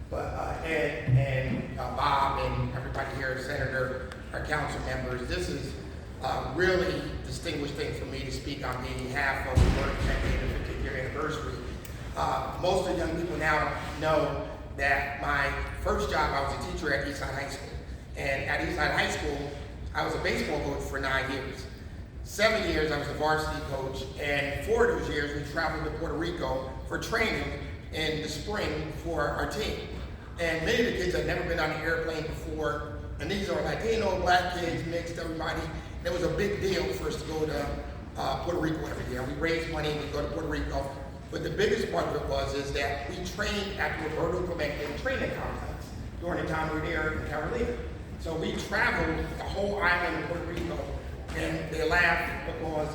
But Ed and Bob and everybody here, Senator, our council members, this is a really distinguished thing for me to speak on behalf of the Berkeley Clemente 50th year anniversary. Most of the young people now know that my first job, I was a teacher at Eastside High School. And at Eastside High School, I was a baseball coach for 9 years. 7 years, I was a varsity coach, and 4 of those years, we traveled to Puerto Rico for training in the spring for our team. And many of the kids had never been on an airplane before, and these are Latino, black kids, mixed, everybody. And it was a big deal for us to go to Puerto Rico every year. We raised money and we go to Puerto Rico. But the biggest part of it is that we trained at the Clemente training complex during the time we were there in Carolina. So we traveled the whole island of Puerto Rico, and they laughed because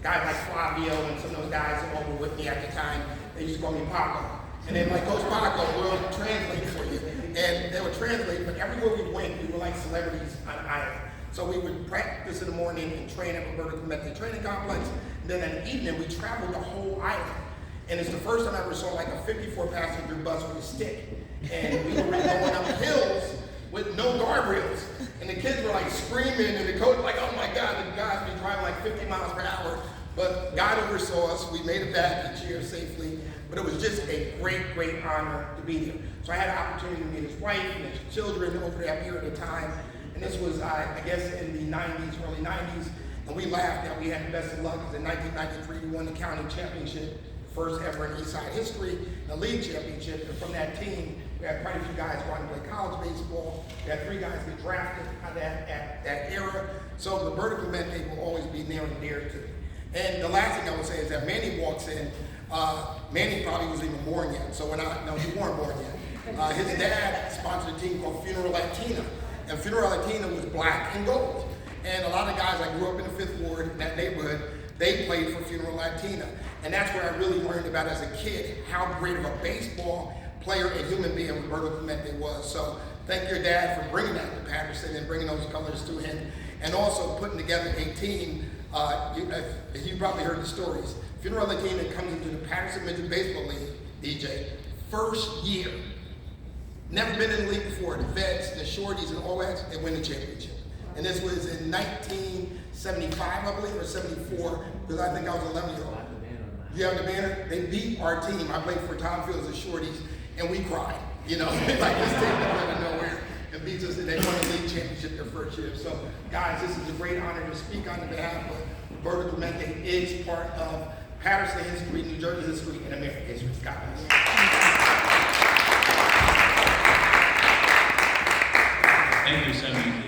guys like Flavio and some of those guys that were with me at the time, they used to call me Paco. And then like, Coach Paco, we'll translate for you. And they would translate, but everywhere we went, we were like celebrities on the island. So we would practice in the morning and train at Roberto Clemente training complex. And then in the evening, we traveled the whole island. And it's the first time I ever saw like a 54-passenger bus with a stick. And we were going up hills with no guardrails. And the kids were like screaming, and the coach like, oh my God, the guys be driving like 50 miles per hour. But God oversaw us. We made it back each year safely. But it was just a great, great honor to be there. So I had an opportunity to meet his wife and his children over that period of time. And this was, I guess, in the 90s, early 90s. And we laughed that we had the best of luck, because in 1993, we won the county championship, first ever in Eastside history, the league championship. And from that team, we had quite a few guys go on to play college baseball. We had 3 guys get drafted at that era. So Roberto Clemente will always be near and dear to me. And the last thing I would say is that Manny walks in. Manny probably wasn't even born yet, so he weren't born yet. His dad sponsored a team called Funeral Latina, and Funeral Latina was black and gold. And a lot of guys, I grew up in the 5th Ward, in that neighborhood, they played for Funeral Latina. And that's where I really learned about as a kid how great of a baseball player and human being Roberto Clemente was. So thank your dad for bringing that to Patterson and bringing those colors to him, and also putting together a team. You probably heard the stories. Funeral Latina comes into the Patterson Midget Baseball League, DJ, first year. Never been in the league before. The vets, the shorties, and all that, they win the championship. And this was in 1975, I believe, or 74, because I think I was 11-year-old. You have the banner? They beat our team. I played for Tom Fields as shorties, and we cried. You know, like this team out of nowhere and beats us, and they won the league championship their first year. So, guys, this is a great honor to speak on behalf of Roberto Clemente. Is part of Patterson history, New Jersey history, and American history. God bless. Thank you, Senator.